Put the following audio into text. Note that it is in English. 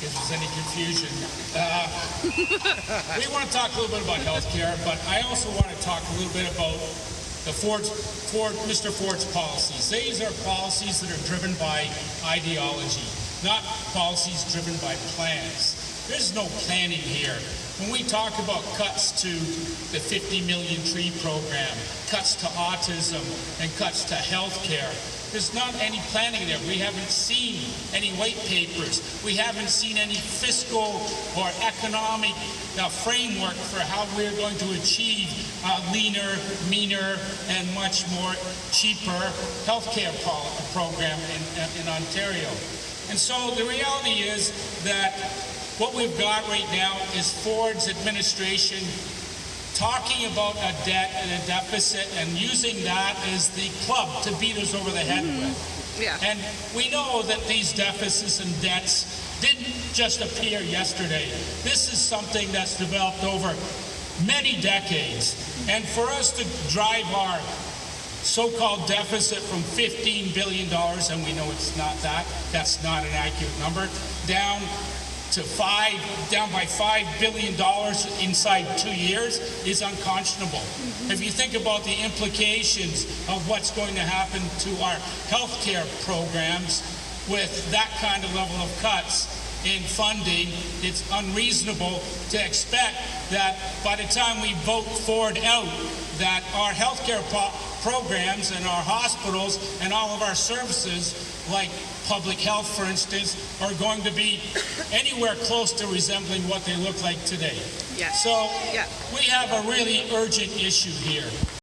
if there's any confusion. We want to talk a little bit about healthcare, but I also want to talk a little bit about Mr. Ford's policies. These are policies that are driven by ideology, not policies driven by plans. There's no planning here. When we talk about cuts to the 50 million tree program, cuts to autism, and cuts to healthcare, there's not any planning there. We haven't seen any white papers. We haven't seen any fiscal or economic framework for how we're going to achieve a leaner, meaner, and much more cheaper healthcare program in Ontario. And so the reality is that what we've got right now is Ford's administration talking about a debt and a deficit and using that as the club to beat us over the head with. Yeah. And we know that these deficits and debts didn't just appear yesterday. This is something that's developed over many decades. And for us to drive our so-called deficit from $15 billion, and we know it's not that, that's not an accurate number, down by $5 billion inside 2 years is unconscionable. If you think about the implications of what's going to happen to our healthcare programs with that kind of level of cuts in funding, it's unreasonable to expect that by the time we vote Ford out, that our healthcare programs and our hospitals and all of our services, like public health, for instance, are going to be anywhere close to resembling what they look like today. Yes. So yeah. we have a really urgent issue here.